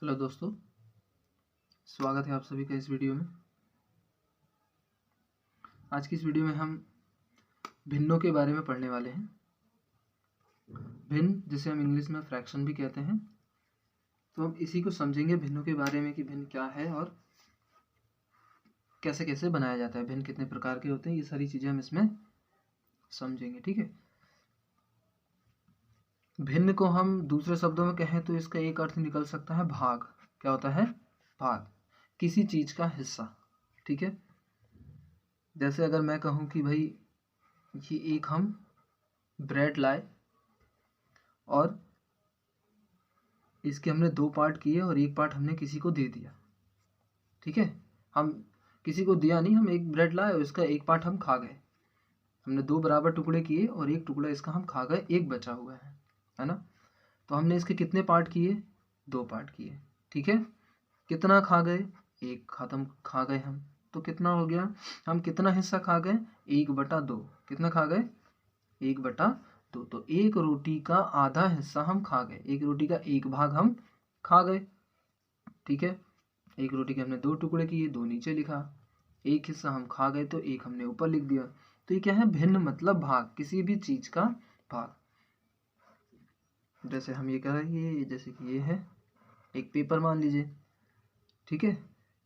Hello दोस्तों, स्वागत है आप सभी का इस वीडियो में। आज की इस वीडियो में हम भिन्नों के बारे में पढ़ने वाले हैं। भिन्न जिसे हम इंग्लिश में फ्रैक्शन भी कहते हैं, तो हम इसी को समझेंगे भिन्नों के बारे में कि भिन्न क्या है और कैसे कैसे बनाया जाता है, भिन्न कितने प्रकार के होते हैं, ये सारी चीज़ें हम इसमें समझेंगे। ठीक है। भिन्न को हम दूसरे शब्दों में कहें तो इसका एक अर्थ निकल सकता है भाग। क्या होता है? भाग, किसी चीज़ का हिस्सा। ठीक है। जैसे अगर मैं कहूँ कि भाई ये एक हम ब्रेड लाए और इसके हमने 2 पार्ट किए और एक पार्ट हमने किसी को दे दिया। ठीक है। हम किसी को दिया नहीं, हम एक ब्रेड लाए और इसका एक पार्ट हम खा गए। हमने 2 बराबर टुकड़े किए और एक टुकड़ा इसका हम खा गए, एक बचा हुआ है ना। तो हमने इसके कितने पार्ट किए? 2 पार्ट किए। ठीक है। कितना खा गए? एक खत्म खा गए हम। तो कितना हो गया? हम कितना हिस्सा खा गए? 1/2। कितना खा गए? 1/2। तो एक रोटी का आधा हिस्सा हम खा गए, एक रोटी का एक भाग हम खा गए। ठीक है। एक रोटी के हमने 2 टुकड़े किए, 2 नीचे लिखा, एक हिस्सा हम खा गए तो एक हमने ऊपर लिख दिया। तो ये क्या है? भिन्न मतलब भाग, किसी भी चीज का भाग। जैसे हम ये करेंगे, जैसे कि ये है एक पेपर मान लीजिए। ठीक है।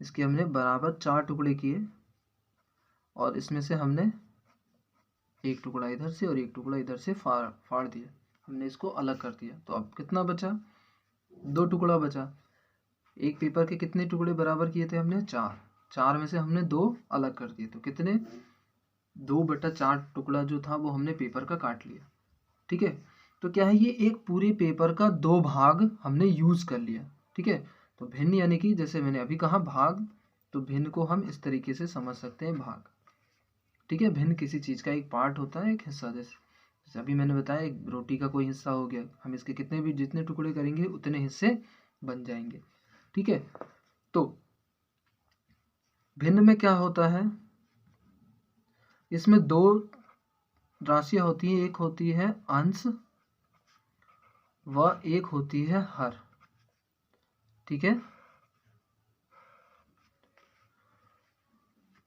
इसके हमने बराबर 4 टुकड़े किए और इसमें से हमने एक टुकड़ा इधर से और एक टुकड़ा इधर से फाड़ दिया, हमने इसको अलग कर दिया। तो अब कितना बचा? 2 टुकड़ा बचा। एक पेपर के कितने टुकड़े बराबर किए थे हमने? 4। 4 में से हमने 2 अलग कर दिए, तो कितने? 2/4 टुकड़ा जो था वो हमने पेपर का काट लिया। ठीक है। तो क्या है? ये एक पूरे पेपर का 2 भाग हमने यूज कर लिया। ठीक है। तो भिन्न यानी कि जैसे मैंने अभी कहा भाग, तो भिन्न को हम इस तरीके से समझ सकते हैं, भाग। ठीक है। भिन्न किसी चीज का एक पार्ट होता है, एक हिस्सा। जैसे अभी मैंने बताया एक रोटी का कोई हिस्सा हो गया, हम इसके कितने भी जितने टुकड़े करेंगे उतने हिस्से बन जाएंगे। ठीक है। तो भिन्न में क्या होता है? इसमें 2 राशियां होती है, एक होती है अंश व एक होती है हर। ठीक है।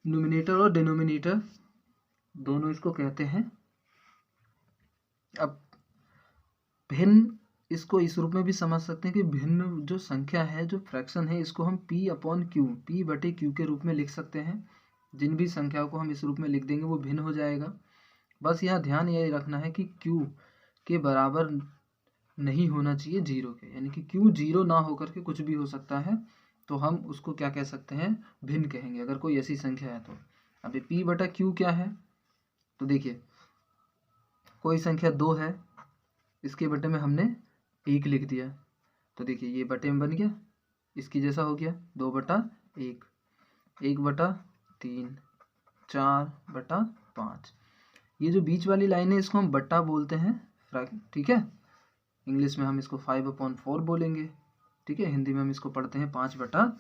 न्यूमिनेटर और डिनोमिनेटर दोनों इसको कहते हैं। अब भिन्न इसको इस रूप में भी समझ सकते हैं कि भिन्न जो संख्या है, जो फ्रैक्शन है, इसको हम P/Q, P/Q के रूप में लिख सकते हैं। जिन भी संख्याओं को हम इस रूप में लिख देंगे वो भिन्न हो जाएगा। बस यहाँ ध्यान ये रखना है कि Q के बराबर नहीं होना चाहिए 0 के, यानी कि Q 0 ना होकर के कुछ भी हो सकता है, तो हम उसको क्या कह सकते हैं? भिन्न कहेंगे, अगर कोई ऐसी संख्या है तो। अभी P/Q क्या है? तो देखिए, कोई संख्या 2 है, इसके बटे में हमने 1 लिख दिया, तो देखिए ये बटे में बन गया, इसकी जैसा हो गया 2/1, 1/3, 4/5। ये जो बीच वाली लाइन है इसको हम बट्टा बोलते हैं। ठीक है। इंग्लिश में हम इसको 5/4 बोलेंगे। ठीक है। हिंदी में हम इसको पढ़ते हैं 5/4,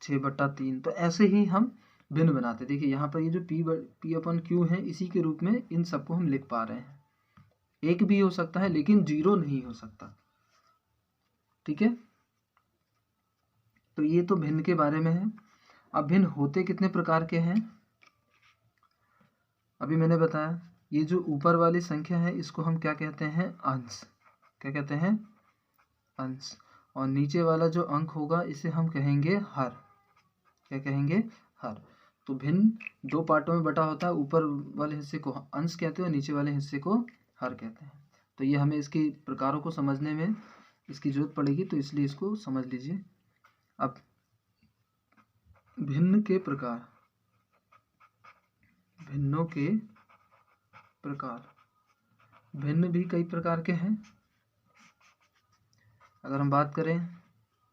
6/3। तो ऐसे ही हम भिन्न बनाते। देखिए यहाँ पर ये जो P/Q है, इसी के रूप में इन सबको हम लिख पा रहे हैं। एक भी हो सकता है लेकिन 0 नहीं हो सकता। ठीक है। तो ये तो भिन्न के बारे में है। अब भिन्न होते कितने प्रकार के हैं? अभी मैंने बताया, ये जो ऊपर वाली संख्या है इसको हम क्या कहते हैं? अंश। क्या कहते हैं? अंश। और नीचे वाला जो अंक होगा इसे हम कहेंगे हर। क्या कहेंगे? हर। तो भिन्न 2 पार्टों में बटा होता है, ऊपर वाले हिस्से को अंश कहते हैं और नीचे वाले हिस्से को हर कहते हैं। तो ये हमें इसके प्रकारों को समझने में इसकी जरूरत पड़ेगी, तो इसलिए इसको समझ लीजिए। अब भिन्न के प्रकार, भिन्नों के प्रकार, भिन्न भी कई प्रकार के हैं। अगर हम बात करें,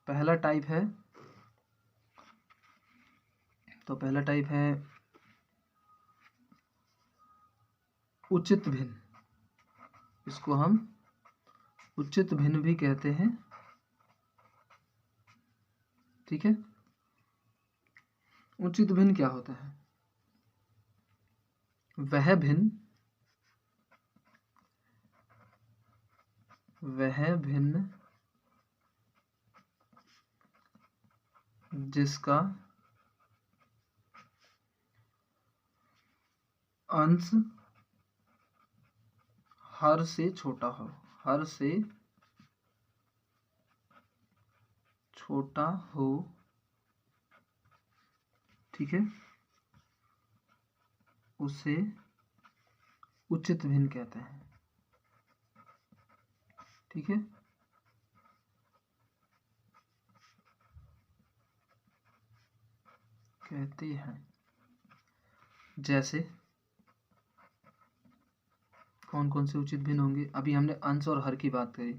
पहला टाइप है, तो पहला टाइप है उचित भिन्न। इसको हम उचित भिन्न भी कहते हैं। ठीक है। उचित भिन्न क्या होता है? वह भिन्न वह भिन्न जिसका अंश हर से छोटा हो, हर से छोटा हो, ठीक है, उसे उचित भिन्न कहते हैं, ठीक है। कहते हैं जैसे कौन कौन से उचित भिन्न होंगे? अभी हमने अंश और हर की बात करी।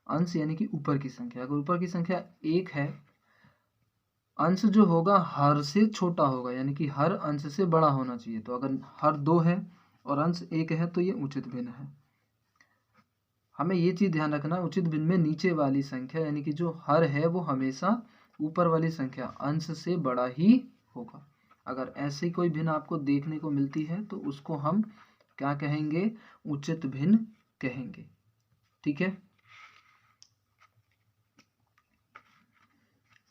अंश यानी कि ऊपर की संख्या, अगर ऊपर की संख्या 1 है, अंश जो होगा हर से छोटा होगा, यानी कि हर अंश से बड़ा होना चाहिए। तो अगर हर 2 है और अंश 1 है तो ये उचित भिन्न है। हमें ये चीज ध्यान रखना, उचित भिन्न में नीचे वाली संख्या यानी कि जो हर है वो हमेशा ऊपर वाली संख्या अंश से बड़ा ही होगा। अगर ऐसी कोई भिन्न आपको देखने को मिलती है तो उसको हम क्या कहेंगे? उचित भिन्न कहेंगे, ठीक है।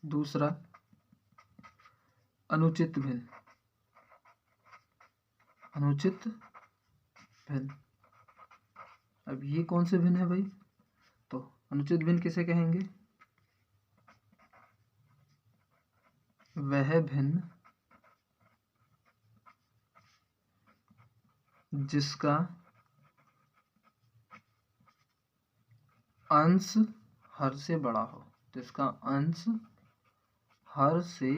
दूसरा अनुचित भिन्न। अनुचित भिन्न, अब ये कौन से भिन्न है भाई? तो अनुचित भिन्न किसे कहेंगे? वह भिन्न जिसका अंश हर से बड़ा हो, जिसका अंश हर से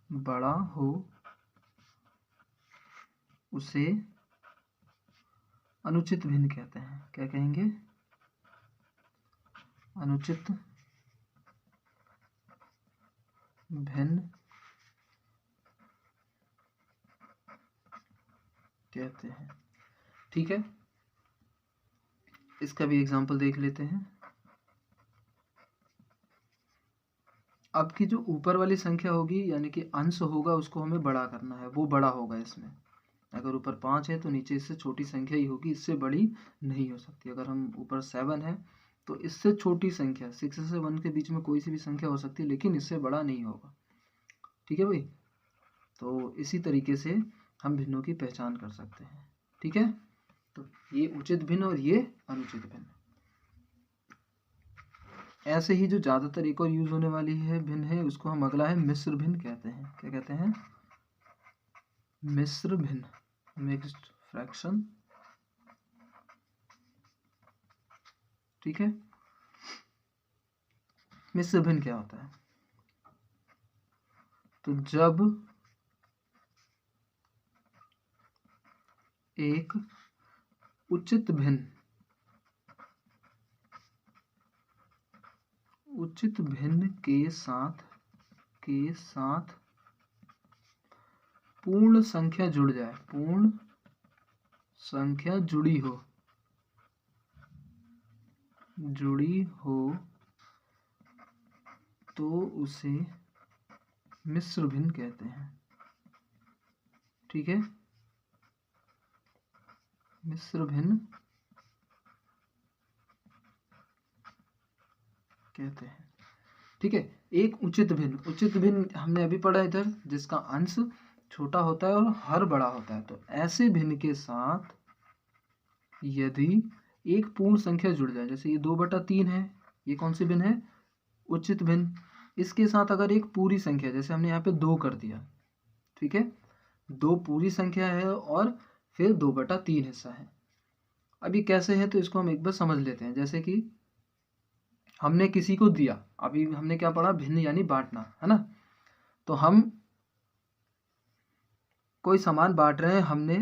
बड़ा हो, उसे अनुचित भिन्न कहते हैं। क्या कहेंगे? अनुचित भिन्न कहते हैं, ठीक है। इसका भी एग्जांपल देख लेते हैं। अब की जो ऊपर वाली संख्या होगी यानी कि अंश होगा, उसको हमें बड़ा करना है, वो बड़ा होगा इसमें। अगर ऊपर 5 है तो नीचे इससे छोटी संख्या ही होगी, इससे बड़ी नहीं हो सकती। अगर हम ऊपर 7 है तो इससे छोटी संख्या 6 से 1 के बीच में कोई सी भी संख्या हो सकती है, लेकिन इससे बड़ा नहीं होगा, ठीक है भाई। तो इसी तरीके से हम भिन्नों की पहचान कर सकते हैं, ठीक है। तो ये उचित भिन्न और ये अनुचित भिन्न। ऐसे ही जो ज्यादातर एक और यूज होने वाली है भिन्न है, उसको हम अगला है मिश्र भिन्न कहते हैं। क्या कहते हैं? मिश्र भिन्न, मिक्स्ड फ्रैक्शन, ठीक है। मिश्र भिन्न क्या होता है? तो जब एक उचित भिन्न के साथ पूर्ण संख्या जुड़ जाए, पूर्ण संख्या जुड़ी हो तो उसे मिश्र भिन्न कहते हैं, ठीक है। मिश्र भिन्न कहते हैं, ठीक है। एक उचित भिन्न हमने अभी पढ़ा इधर, जिसका अंश छोटा होता है और हर बड़ा होता है। तो ऐसे भिन्न के साथ यदि एक पूर्ण संख्या जुड़ जाए, जैसे ये 2/3 है, ये कौन सी भिन्न है? उचित भिन्न। इसके साथ अगर एक पूरी संख्या, जैसे हमने यहाँ पे 2 कर दिया, ठीक है, 2 पूरी संख्या है और फिर 2/3 हिस्सा है। अभी कैसे है तो इसको हम एक बार समझ लेते हैं। जैसे कि हमने किसी को दिया, अभी हमने क्या पढ़ा? भिन्न यानी बांटना, है ना। तो हम कोई सामान बांट रहे हैं, हमने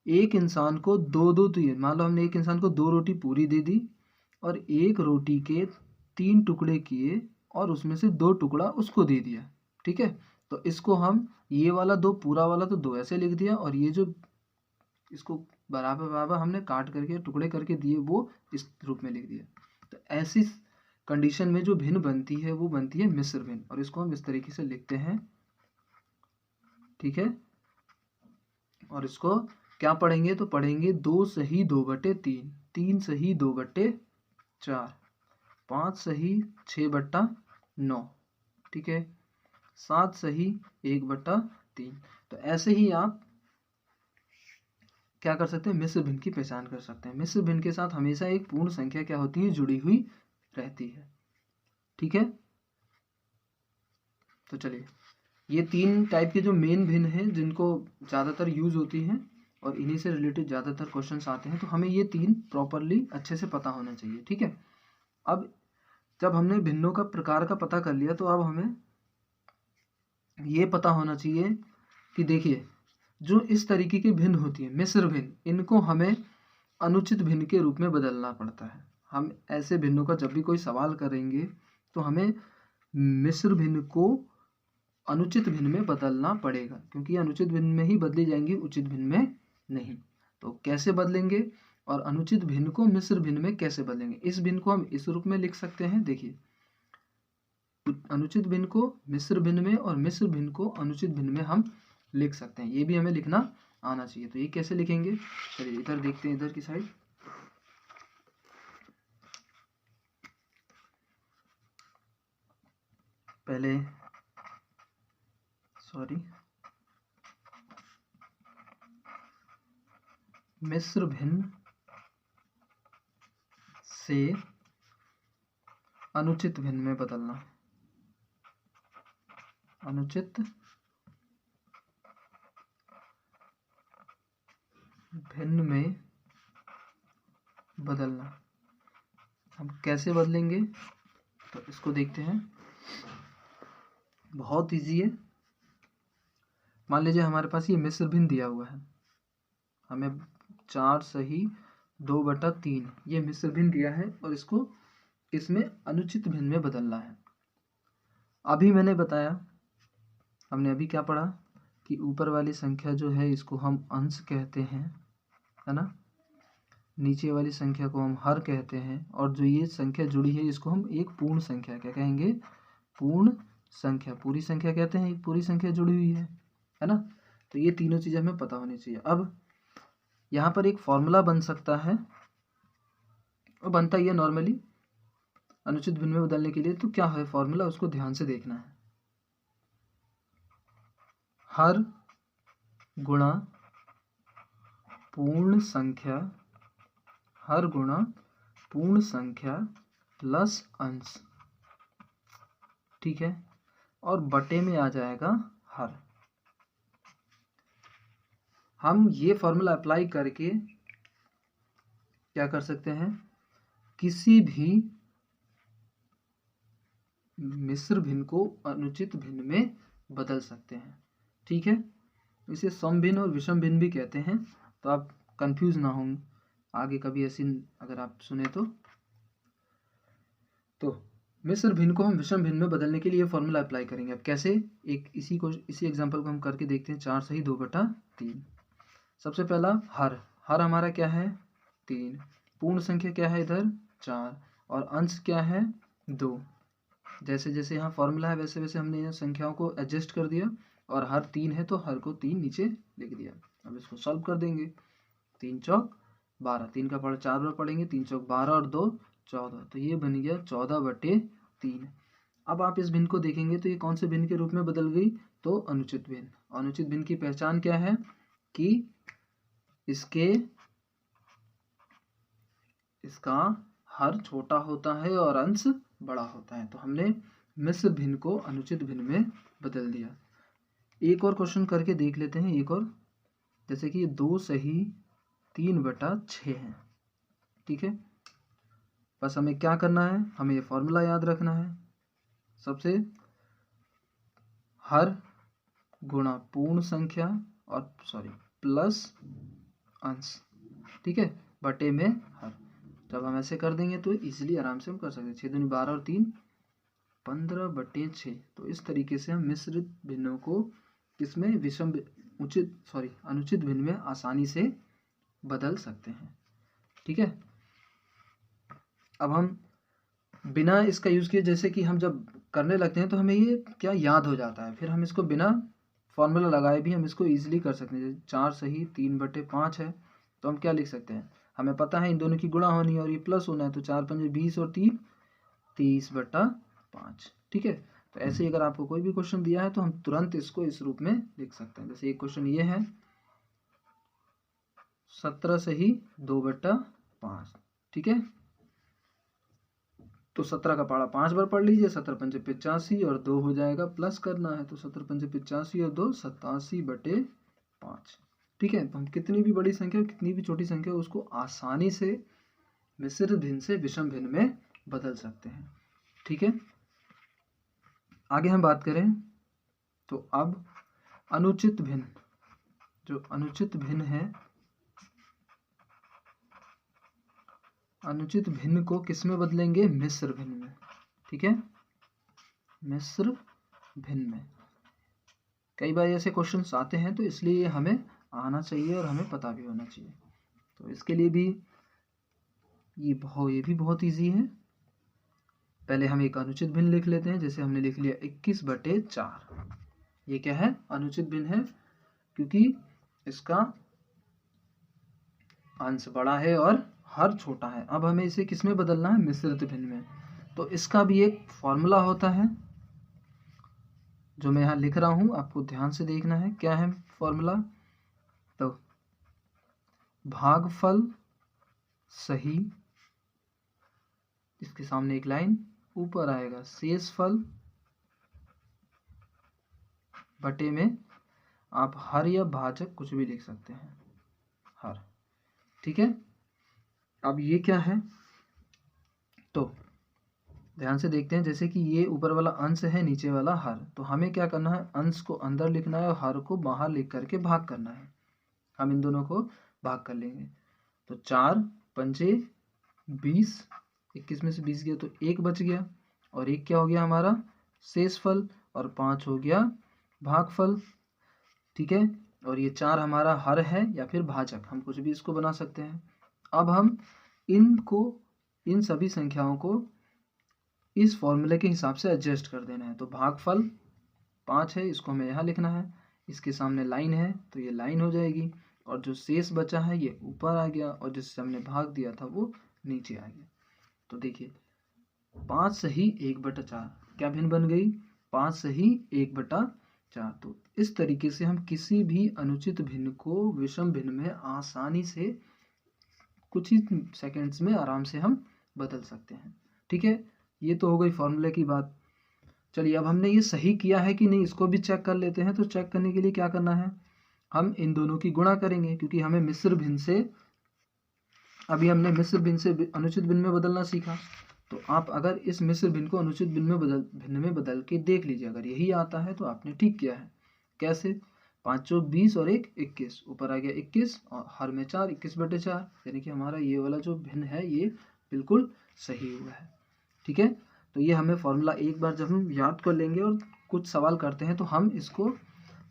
एक इंसान को 2 दिए। मान लो हमने एक इंसान को 2 रोटी पूरी दे दी और एक रोटी के 3 टुकड़े किए और उसमें से 2 टुकड़ा उसको दे दिया, ठीक है। तो इसको हम ये वाला 2 पूरा वाला तो 2 ऐसे लिख दिया, और ये जो इसको बराबर बराबर हमने काट करके टुकड़े करके दिए वो इस रूप में लिख दिया। तो ऐसी कंडीशन में जो भिन्न बनती है वो बनती है मिश्र भिन्न, और इसको हम इस तरीके से लिखते हैं, ठीक है। और इसको क्या पढ़ेंगे? तो पढ़ेंगे 2 सही 2/3, 3 सही 2/4, 5 सही 6/9, ठीक है, 7 सही 1/3। तो ऐसे ही आप क्या कर सकते हैं, मिश्र भिन्न की पहचान कर सकते हैं। मिश्र भिन्न के साथ हमेशा एक पूर्ण संख्या क्या होती है, जुड़ी हुई रहती है, ठीक है। तो चलिए, ये 3 टाइप के जो मेन भिन्न हैं जिनको ज़्यादातर यूज होती हैं और इन्हीं से रिलेटेड ज़्यादातर क्वेश्चंस आते हैं, तो हमें ये 3 प्रॉपरली अच्छे से पता होना चाहिए, ठीक है। अब जब हमने भिन्नों का प्रकार का पता कर लिया, तो अब हमें ये पता होना चाहिए कि देखिए, जो इस तरीके की भिन्न होती है मिश्र भिन्न, इनको हमें अनुचित भिन्न के रूप में बदलना पड़ता है। हम ऐसे भिन्नों का जब भी कोई सवाल करेंगे तो हमें मिश्र भिन्न को अनुचित भिन्न में बदलना पड़ेगा, क्योंकि अनुचित भिन्न में ही बदली जाएंगी, उचित भिन्न में नहीं। तो कैसे बदलेंगे और अनुचित भिन्न को मिश्र भिन्न में कैसे बदलेंगे? इस भिन्न को हम इस रूप में लिख सकते हैं, देखिए, अनुचित भिन्न को मिश्र भिन्न में और मिश्र भिन्न को अनुचित भिन्न में हम लिख सकते हैं। ये भी हमें लिखना आना चाहिए। तो ये कैसे लिखेंगे, चलिए इधर देखते हैं, इधर की साइड। पहले मिश्र भिन्न से अनुचित भिन्न में बदलना, अनुचित भिन्न में बदलना। हम कैसे बदलेंगे, तो इसको देखते हैं, बहुत इजी है। मान लीजिए हमारे पास ये मिश्र भिन्न दिया हुआ है, हमें 4 सही 2/3 ये मिश्र भिन्न दिया है और इसको इसमें अनुचित भिन्न में बदलना है। अभी मैंने बताया, हमने अभी क्या पढ़ा कि ऊपर वाली संख्या जो है इसको हम अंश कहते हैं, है ना, नीचे वाली संख्या को हम हर कहते हैं, और जो ये संख्या जुड़ी है इसको हम एक पूर्ण संख्या क्या कहेंगे, पूर्ण संख्या, पूरी संख्या कहते हैं, एक पूरी संख्या जुड़ी हुई है ना। तो ये तीनों चीज़ें हमें पता होनी चाहिए। अब यहाँ पर एक फॉर्मूला बन सकता है, और बनता ही है नॉर्मली अनुचित भिन्न में बदलने के लिए। तो क्या है फॉर्मूला, उसको ध्यान से देखना है। हर गुणा पूर्ण संख्या, हर गुणा पूर्ण संख्या प्लस अंश, ठीक है, और बटे में आ जाएगा हर। हम ये फॉर्मूला अप्लाई करके क्या कर सकते हैं, किसी भी मिश्र भिन्न को अनुचित भिन्न में बदल सकते हैं, ठीक है। इसे सम भिन्न और विषम भिन्न भी कहते हैं, तो आप कंफ्यूज ना हों आगे कभी ऐसी अगर आप सुने तो मिश्र भिन्न को हम विषम भिन्न में बदलने के लिए फॉर्मूला अप्लाई करेंगे। अब कैसे, एक इसी एग्जांपल को हम करके देखते हैं। 4 सही 2/3। सबसे पहला हर हमारा क्या है 3, पूर्ण संख्या क्या है इधर 4, और अंश क्या है 2। जैसे जैसे यहाँ फॉर्मूला है वैसे वैसे हमने यहाँ संख्याओं को एडजस्ट कर दिया, और हर 3 है तो हर को 3 नीचे लिख दिया। अब इसको सॉल्व कर देंगे, 3 चौक 12, 3 का पढ़ 4 बार पढ़ेंगे, 3 चौक 12 और 2 14, तो ये बन गया 14/3। अब आप इस भिन्न को देखेंगे तो ये कौन से भिन्न के रूप में बदल गई, तो अनुचित भिन्न। अनुचित भिन्न की पहचान क्या है कि इसका हर छोटा होता है और अंश बड़ा होता है। तो हमने मिश्र भिन्न को अनुचित भिन्न में बदल दिया। एक और क्वेश्चन करके देख लेते हैं, एक और, जैसे कि 2 सही 3/6 है, ठीक है। बस हमें क्या करना है, हमें ये फॉर्मूला याद रखना है। सबसे हर गुणा पूर्ण संख्या और प्लस अंश, ठीक है, बटे में हर। जब हम ऐसे कर देंगे तो इजीली आराम से हम कर सकते हैं। 6 दूनी 12 और 3 15/6। तो इस तरीके से हम मिश्रित भिन्नों को किसमें अनुचित भिन्न में आसानी से बदल सकते हैं, ठीक है। अब हम बिना इसका यूज़ किए, जैसे कि हम जब करने लगते हैं तो हमें ये क्या याद हो जाता है, फिर हम इसको बिना फॉर्मूला लगाए भी हम इसको इजीली कर सकते हैं। जैसे 4 सही 3/5 है, तो हम क्या लिख सकते हैं, हमें पता है इन दोनों की गुणा होनी है और ये प्लस होना है, तो 4 पंजे 20 और 3 30/5। ठीक है, तो ऐसे ही अगर आपको कोई भी क्वेश्चन दिया है तो हम तुरंत इसको इस रूप में लिख सकते हैं। जैसे एक क्वेश्चन ये है 17 सही 2/5। ठीक है, तो 17 का पहाड़ा 5 बार पढ़ लीजिए, 17 पंजे 85 और 2 हो जाएगा, प्लस करना है तो 17 पंजे 85 और 2 87/5। ठीक है, तो हम कितनी भी बड़ी संख्या कितनी भी छोटी संख्या उसको आसानी से मिश्रित भिन्न से विषम भिन्न में बदल सकते हैं। ठीक है, आगे हम बात करें तो अब अनुचित भिन्न, जो अनुचित भिन्न है, अनुचित भिन्न को किस में बदलेंगे? मिश्र भिन्न में। ठीक है, मिश्र भिन्न में कई बार ऐसे क्वेश्चंस आते हैं, तो इसलिए हमें आना चाहिए और हमें पता भी होना चाहिए। तो इसके लिए भी ये भी बहुत इजी है। पहले हम एक अनुचित भिन्न लिख लेते हैं। जैसे हमने लिख लिया 21/4। ये क्या है? अनुचित भिन्न है, क्योंकि इसका अंश बड़ा है और हर छोटा है। अब हमें इसे किस में बदलना है? मिश्रित भिन्न में। तो इसका भी एक फॉर्मूला होता है जो मैं यहाँ लिख रहा हूँ, आपको ध्यान से देखना है। क्या है फॉर्मूला? तो भागफल सही, इसके सामने एक लाइन, ऊपर आएगा शेषफल बटे में आप हर या भाजक कुछ भी लिख सकते हैं, हर। ठीक है, अब ये क्या है? तो ध्यान से देखते हैं। जैसे कि ये ऊपर वाला अंश है, नीचे वाला हर, तो हमें क्या करना है? अंश को अंदर लिखना है और हर को बाहर लिख करके भाग करना है। हम इन दोनों को भाग कर लेंगे। तो 4 पंजे 20, 21 में से 20 गया तो 1 बच गया, और 1 क्या हो गया हमारा? शेषफल, और 5 हो गया भागफल। ठीक है, और ये 4 हमारा हर है या फिर भाजक, हम कुछ भी इसको बना सकते हैं। अब हम इन सभी संख्याओं को इस फॉर्मूले के हिसाब से एडजस्ट कर देना है। तो भागफल 5 है, इसको हमें यहाँ लिखना है, इसके सामने लाइन है तो ये लाइन हो जाएगी, और जो शेष बचा है ये ऊपर आ गया, और जिससे हमने भाग दिया था वो नीचे आ गया। तो देखिए 5 सही 1/4 क्या भिन्न बन गई? 5 सही 1/4। तो इस तरीके से हम किसी भी अनुचित भिन्न को विषम भिन्न में आसानी से कुछ ही सेकंड्स में आराम से हम बदल सकते हैं। ठीक है, ये तो हो गई फॉर्मूले की बात। चलिए, अब हमने ये सही किया है कि नहीं इसको भी चेक कर लेते हैं। तो चेक करने के लिए क्या करना है? हम इन दोनों की गुणा करेंगे, क्योंकि हमें मिश्र भिन्न से, अभी हमने मिश्र भिन्न से अनुचित भिन्न में बदलना सीखा। तो आप अगर इस मिश्र भिन्न को अनुचित भिन्न में बदल के देख लीजिए, अगर यही आता है तो आपने ठीक किया है। कैसे? 5 चौक 20 और 1 21, ऊपर आ गया 21 और हर में 4, 21/4, यानी कि हमारा ये वाला जो भिन्न है ये बिल्कुल सही हुआ है। ठीक है, तो ये हमें फॉर्मूला एक बार जब हम याद कर लेंगे और कुछ सवाल करते हैं तो हम इसको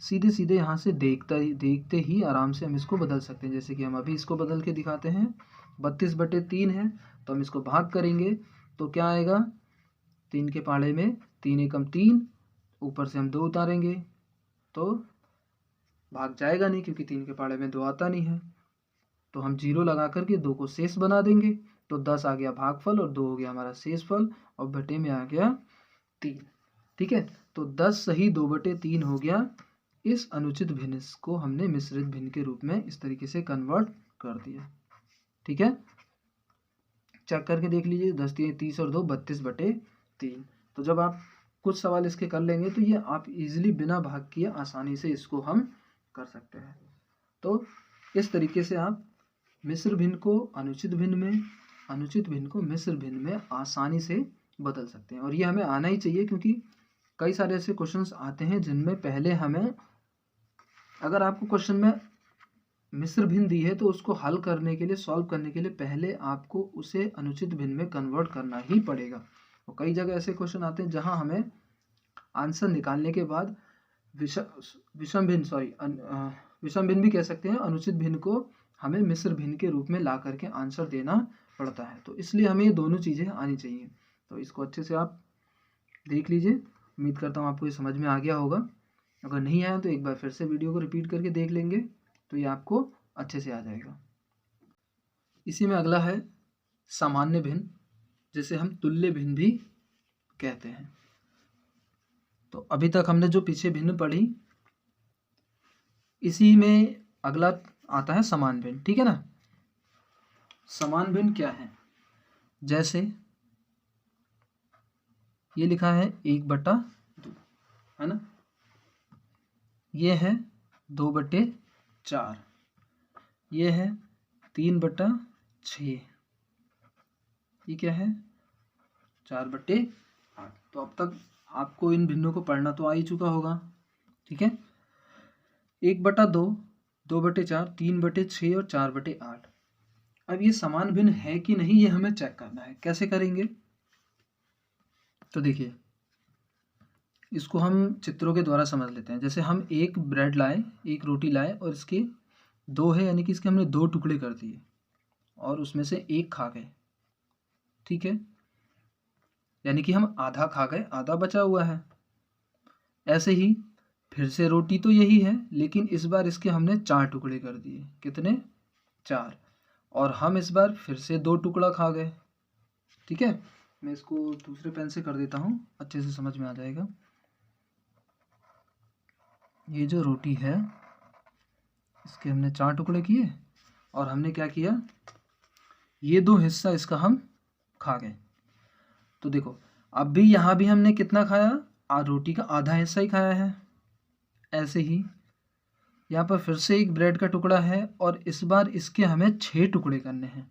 सीधे सीधे यहाँ से देखते ही आराम से हम इसको बदल सकते हैं। जैसे कि हम अभी इसको बदल के दिखाते हैं। 32/3 है, तो हम इसको भाग करेंगे तो क्या आएगा? 3 के पहाड़े में 3 एकम 3, ऊपर से हम 2 उतारेंगे तो भाग जाएगा नहीं, क्योंकि 3 के पहाड़े में 2 आता नहीं है। तो हम 0 लगा करके 2 को शेष बना देंगे, तो 10 आ गया भागफल और 2 हो गया हमारा शेषफल, और बटे में आ गया 3। ठीक है, तो 10 सही 2/3 हो गया। इस अनुचित भिन्न को हमने मिश्रित भिन्न के रूप में इस तरीके से कन्वर्ट कर दिया। ठीक है, चेक करके देख लीजिए। 10 3 30 और 2 32/3। तो जब आप कुछ सवाल इसके कर लेंगे तो ये आप इजीली बिना भाग किए आसानी से इसको हम कर सकते हैं। तो इस तरीके से आप मिश्र भिन्न को अनुचित भिन्न में, अनुचित भिन्न को मिश्र भिन्न में आसानी से बदल सकते हैं। और ये हमें आना ही चाहिए, क्योंकि कई सारे ऐसे क्वेश्चंस आते हैं जिनमें पहले हमें, अगर आपको क्वेश्चन में मिश्र भिन्न दी है तो उसको हल करने के लिए, सॉल्व करने के लिए पहले आपको उसे अनुचित भिन्न में कन्वर्ट करना ही पड़ेगा। और कई जगह ऐसे क्वेश्चन आते हैं जहां हमें आंसर निकालने के बाद विषम भिन्न भी कह सकते हैं, अनुचित भिन्न को हमें मिश्र भिन्न के रूप में ला करके आंसर देना पड़ता है। तो इसलिए हमें ये दोनों चीज़ें आनी चाहिए। तो इसको अच्छे से आप देख लीजिए। उम्मीद करता हूँ आपको ये समझ में आ गया होगा। अगर नहीं आया तो एक बार फिर से वीडियो को रिपीट करके देख लेंगे तो ये आपको अच्छे से आ जाएगा। इसी में अगला है सामान्य भिन्न, जिसे हम तुल्य भिन्न भी कहते हैं। तो अभी तक हमने जो पीछे भिन्न पढ़ी, इसी में अगला आता है समान भिन्न, ठीक है ना। समान भिन्न क्या है? जैसे ये लिखा है 1/2, है ना, ये है 2/4, ये है 3/6, ये क्या है 4/8। तो अब तक आपको इन भिन्नों को पढ़ना तो आ ही चुका होगा, ठीक है। 1/2, 2/4, 3/6 और 4/8। अब ये समान भिन्न है कि नहीं, ये हमें चेक करना है। कैसे करेंगे? तो देखिए, इसको हम चित्रों के द्वारा समझ लेते हैं। जैसे हम एक ब्रेड लाए, एक रोटी लाए, और इसके 2 है, यानी कि इसके हमने 2 टुकड़े कर दिए और उसमें से एक खा गए, ठीक है, यानी कि हम आधा खा गए, आधा बचा हुआ है। ऐसे ही फिर से रोटी तो यही है, लेकिन इस बार इसके हमने 4 टुकड़े कर दिए। कितने? 4। और हम इस बार फिर से 2 टुकड़ा खा गए, ठीक है। मैं इसको दूसरे पेन से कर देता हूँ, अच्छे से समझ में आ जाएगा। ये जो रोटी है, इसके हमने 4 टुकड़े किए और हमने क्या किया, ये 2 हिस्सा इसका हम खा गए। तो देखो, अब भी यहाँ भी हमने कितना खाया? रोटी का आधा हिस्सा ही खाया है। ऐसे ही यहाँ पर फिर से एक ब्रेड का टुकड़ा है और इस बार इसके हमें 6 टुकड़े करने हैं।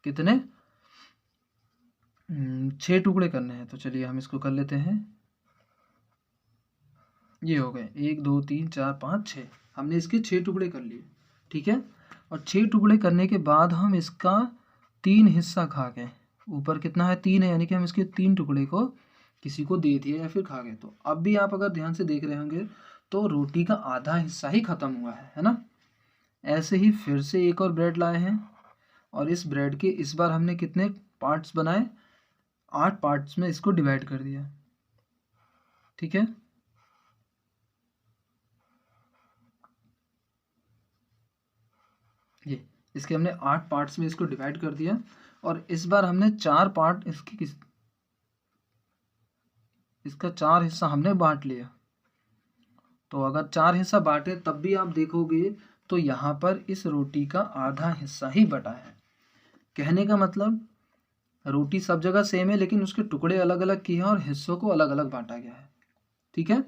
कितने? 6 टुकड़े करने हैं। तो चलिए हम इसको कर लेते हैं। ये हो गए 1 2 3 4 5 6। हमने इसके 6 टुकड़े कर लिए, ठीक है। और 6 टुकड़े करने के बाद हम इसका 3 हिस्सा खा गए। ऊपर कितना है? 3 है, यानी कि हम इसके 3 टुकड़े को किसी को दे दिए या फिर खा गए। तो अब भी आप अगर ध्यान से देख रहे होंगे तो रोटी का आधा हिस्सा ही खत्म हुआ है ना। ऐसे ही फिर से एक और ब्रेड लाए हैं और इस ब्रेड के इस बार हमने कितने पार्ट्स बनाए? 8 पार्ट्स में इसको डिवाइड कर दिया, ठीक है। ये इसके हमने 8 पार्ट्स में इसको डिवाइड कर दिया और इस बार हमने 4 पार्ट इसका 4 हिस्सा हमने बांट लिया। तो अगर 4 हिस्सा बांटे तब भी आप देखोगे तो यहाँ पर इस रोटी का आधा हिस्सा ही बटा है। कहने का मतलब रोटी सब जगह सेम है, लेकिन उसके टुकड़े अलग अलग किए हैं और हिस्सों को अलग अलग बांटा गया है, ठीक है।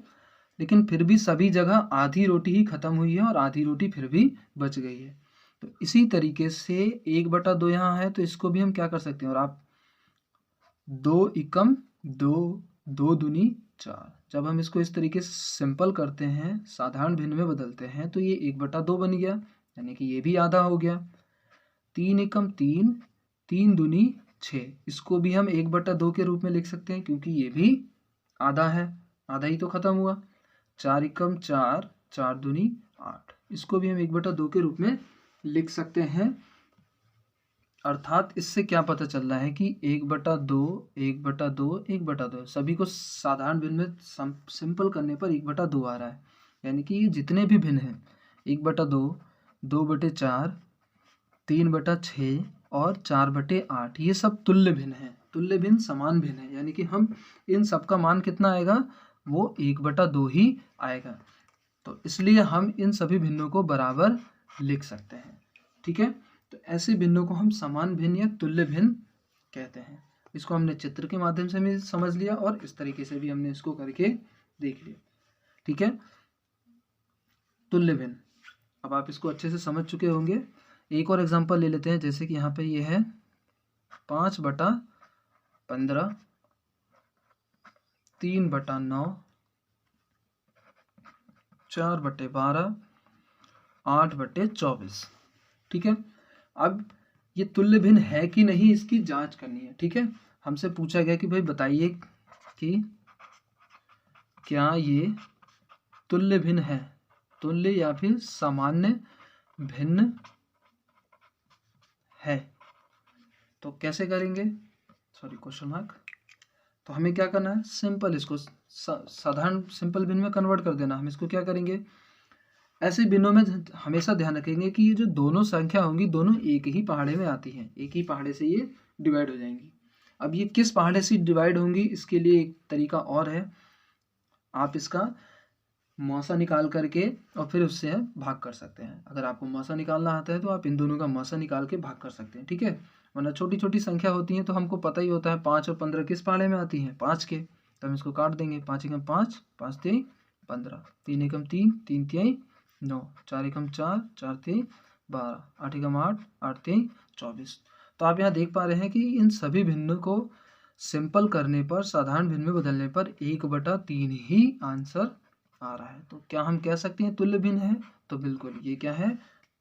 लेकिन फिर भी सभी जगह आधी रोटी ही खत्म हुई है और आधी रोटी फिर भी बच गई है। तो इसी तरीके से 1/2 यहाँ है, तो इसको भी हम क्या कर सकते हैं? और आप 2 एकम 2, 2 दूनी 4। जब हम इसको इस तरीके से सिंपल करते हैं, साधारण भिन्न में बदलते हैं, तो ये 1/2 बन गया, यानी कि ये भी आधा हो गया। 3 एकम 3, 3 दूनी 6। इसको भी हम 1/2 के रूप में लिख सकते हैं, क्योंकि ये भी आधा है, आधा ही तो खत्म हुआ। 4 एकम 4, 4 दूनी 8। इसको भी हम 1/2 के रूप में लिख सकते हैं। अर्थात इससे क्या पता चल रहा है कि 1/2, 1/2, 1/2 सभी को साधारण भिन्न में सिंपल करने पर 1/2 आ रहा है। यानी कि ये जितने भी भिन्न हैं 1/2, 2/4, 3/6 और 4/8, ये सब तुल्य भिन्न हैं। तुल्य भिन्न समान भिन्न है, यानी कि हम इन सब का मान कितना आएगा? वो 1/2 ही आएगा। तो इसलिए हम इन सभी भिन्नों को बराबर लिख सकते हैं, ठीक है। तो ऐसे भिन्नों को हम समान भिन्न या तुल्य भिन्न कहते हैं। इसको हमने चित्र के माध्यम से भी समझ लिया और इस तरीके से भी हमने इसको करके देख लिया, ठीक है। तुल्य भिन्न, अब आप इसको अच्छे से समझ चुके होंगे। एक और एग्जांपल ले लेते हैं। जैसे कि यहाँ पे ये है 5/15, 3/9, 4/12, 8/24, ठीक है। अब ये तुल्य भिन्न है कि नहीं, इसकी जांच करनी है, ठीक है। हमसे पूछा गया कि भाई बताइए कि क्या ये तुल्य भिन्न है, तुल्य या फिर सामान्य भिन्न है। तो कैसे करेंगे? Sorry, question mark. तो हमें क्या करना है? सिंपल इसको साधारण सिंपल भिन्न में कन्वर्ट कर देना। हम इसको क्या करेंगे? ऐसे भिन्नों में हमेशा ध्यान रखेंगे कि ये जो दोनों संख्या होंगी दोनों एक ही पहाड़े में आती हैं, एक ही पहाड़े से ये डिवाइड हो जाएंगी। अब ये किस पहाड़े से डिवाइड होंगी, इसके लिए एक तरीका और है। आप इसका मौसा निकाल करके और फिर उससे भाग कर सकते हैं। अगर आपको मौसा निकालना आता है तो आप इन दोनों का मौसा निकाल के भाग कर सकते हैं, ठीक है। वरना छोटी छोटी संख्या होती है तो हमको पता ही होता है 5 और 15 किस पहाड़े में आती हैं, 5 के, तो हम इसको काट देंगे। 5 एकम 5, 5 3 15, 3 एकम 3, 3 3 9, 4 एकम 4, 4 3 12, 8 एकम 8, 8 3 24। तो आप यहाँ देख पा रहे हैं कि इन सभी भिन्नों को सिंपल करने पर, साधारण भिन्न में बदलने पर 1/3 ही आंसर आ रहा है। तो क्या हम कह सकते हैं तुल्य भिन्न है? तो बिल्कुल ये क्या है,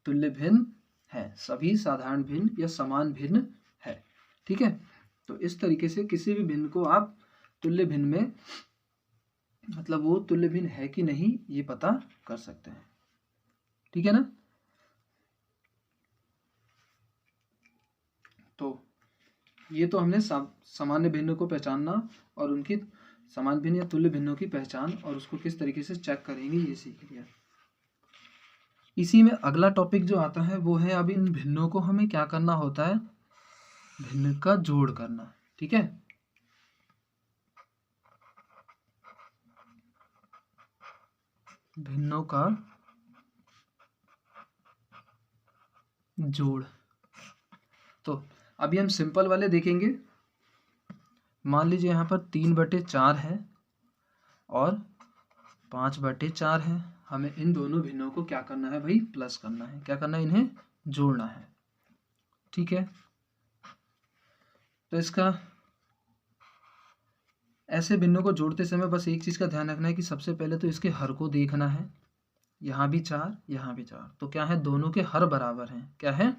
तुल्य भिन्न है। सभी साधारण भिन्न या समान भिन्न है, ठीक है। तो इस तरीके से किसी भी भिन्न को आप तुल्य भिन्न में, मतलब वो तुल्य भिन्न है कि नहीं, ये पता कर सकते हैं, ठीक है ना। तो ये तो हमने सामान्य भिन्नों को पहचानना और उनकी समान भिन्न या तुल्य भिन्नों की पहचान और उसको किस तरीके से चेक करेंगे ये सीख लिया। इसी में अगला टॉपिक जो आता है वो है, अब इन भिन्नों को हमें क्या करना होता है, भिन्न का जोड़ करना, ठीक है। भिन्नों का जोड़। तो अभी हम सिंपल वाले देखेंगे। मान लीजिए यहाँ पर 3/4 है और 5/4 है। हमें इन दोनों भिन्नों को क्या करना है भाई, प्लस करना है। क्या करना है, इन्हें जोड़ना है, ठीक है। तो इसका ऐसे भिन्नों को जोड़ते समय बस एक चीज़ का ध्यान रखना है कि सबसे पहले तो इसके हर को देखना है। यहाँ भी 4, यहाँ भी 4, तो क्या है, दोनों के हर बराबर हैं। क्या है,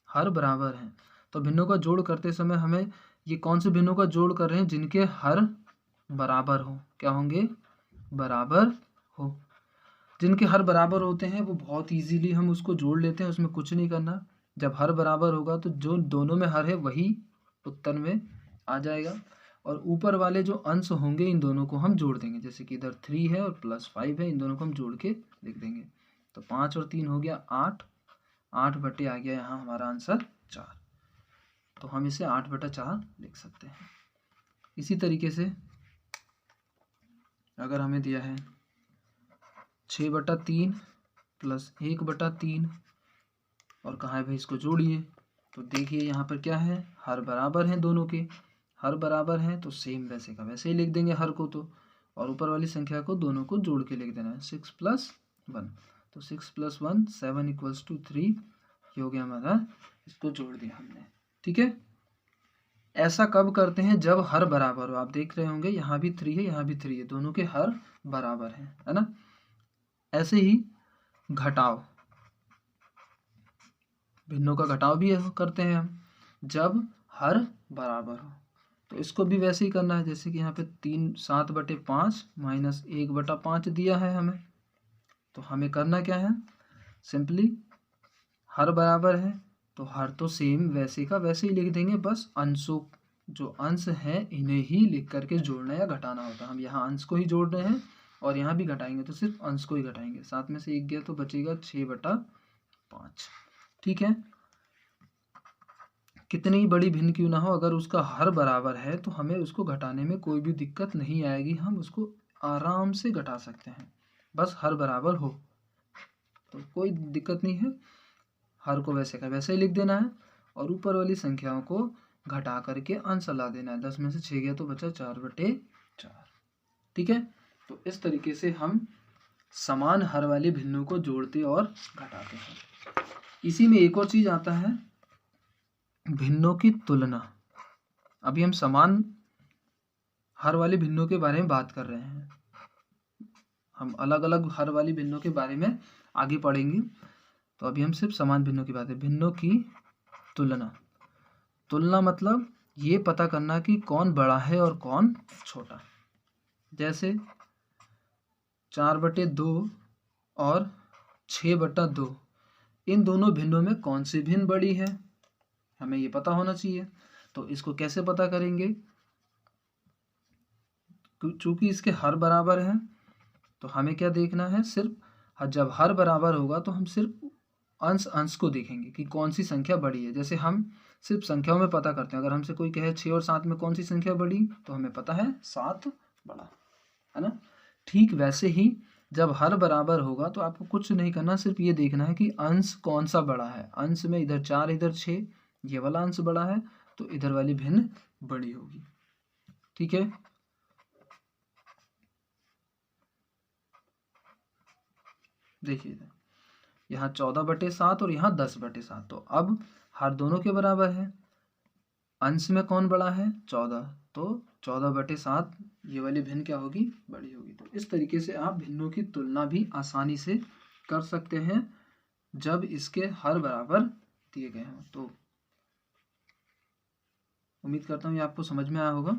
हर बराबर हैं। तो भिन्नों का जोड़ करते समय हमें ये कौन से भिन्नों का जोड़ कर रहे हैं, जिनके हर बराबर हो। क्या होंगे, बराबर हो। जिनके हर बराबर होते हैं वो बहुत इजीली हम उसको जोड़ लेते हैं, उसमें कुछ नहीं करना। जब हर बराबर होगा तो जो दोनों में हर है वही उत्तर में आ जाएगा, और ऊपर वाले जो अंश होंगे इन दोनों को हम जोड़ देंगे। जैसे कि इधर 3 है और +5 है, इन दोनों को हम जोड़ के लिख देंगे। तो 5 और 3 हो गया 8, 8 आ गया यहाँ हमारा आंसर 4। तो हम इसे 8/4 लिख सकते हैं। इसी तरीके से अगर हमें दिया है 6/3 + 1/3 और कहा है भाई इसको जोड़िए, तो देखिए यहाँ पर क्या है, हर बराबर हैं, दोनों के हर बराबर हैं, तो सेम वैसे का वैसे ही लिख देंगे हर को। तो और ऊपर वाली संख्या को दोनों को जोड़ के लिख देना है। 6 + 1, तो 6 + 1 7 = 3, ये हो गया हमारा, इसको जोड़ दिया हमने, ठीक है। ऐसा कब करते हैं, जब हर बराबर हो। आप देख रहे होंगे यहाँ भी 3 है, यहाँ भी 3 है, दोनों के हर बराबर हैं, है ना। ऐसे ही घटाव, भिन्नों का घटाव भी करते हैं हम, जब हर बराबर हो। तो इसको भी वैसे ही करना है, जैसे कि यहाँ पे 7/5 - 1/5 दिया है हमें। तो हमें करना क्या है, सिंपली हर बराबर है तो हर तो सेम वैसे का वैसे ही लिख देंगे, बस अंशों, जो अंश हैं इन्हें ही लिख करके जोड़ना या घटाना होता है। हम यहाँ अंश को ही जोड़ रहे हैं और यहाँ भी घटाएंगे तो सिर्फ अंश को ही घटाएंगे। 7 में से 1 गया तो बचेगा 6/5, ठीक है। कितनी बड़ी भिन्न क्यों ना हो, अगर उसका हर बराबर है तो हमें उसको घटाने में कोई भी दिक्कत नहीं आएगी, हम उसको आराम से घटा सकते हैं, बस हर बराबर हो तो कोई दिक्कत नहीं है। हर को वैसे का वैसे ही लिख देना है और ऊपर वाली संख्याओं को घटा करके अंश ला देना है। 10 में से 6 गया तो बचा 4/4, ठीक है। तो इस तरीके से हम समान हर वाली भिन्नों को जोड़ते और घटाते हैं। इसी में एक और चीज आता है, भिन्नों की तुलना। अभी हम समान हर वाली भिन्नों के बारे में बात कर रहे हैं, हम अलग अलग हर वाली भिन्नों के बारे में आगे पढ़ेंगे। तो अभी हम सिर्फ समान भिन्नों की बात है। भिन्नों की तुलना, तुलना मतलब ये पता करना कि कौन बड़ा है और कौन छोटा। जैसे 4/2 और 6/2, इन दोनों भिन्नों में कौन सी भिन्न बड़ी है, हमें ये पता होना चाहिए। तो इसको कैसे पता करेंगे, चूंकि इसके हर बराबर है तो हमें क्या देखना है, सिर्फ जब हर बराबर होगा तो हम सिर्फ अंश अंश को देखेंगे कि कौन सी संख्या बड़ी है। जैसे हम सिर्फ संख्याओं में पता करते हैं, अगर हमसे कोई कहे 6 और 7 में कौन सी संख्या बड़ी, तो हमें पता है 7 बड़ा, है ना। ठीक वैसे ही जब हर बराबर होगा तो आपको कुछ नहीं करना, सिर्फ ये देखना है कि अंश कौन सा बड़ा है। अंश में इधर 4 इधर 6, ये वाला अंश बड़ा है तो इधर वाली भिन्न बड़ी होगी। ठीक है, देखिए यहाँ 14/7 और यहाँ 10/7, तो अब हर दोनों के बराबर है। अंश में कौन बड़ा है, 14, तो 14/7 ये वाली भिन्न क्या होगी, बड़ी होगी। तो इस तरीके से आप भिन्नों की तुलना भी आसानी से कर सकते हैं जब इसके हर बराबर दिए गए हों। तो उम्मीद करता हूँ ये आपको समझ में आया होगा।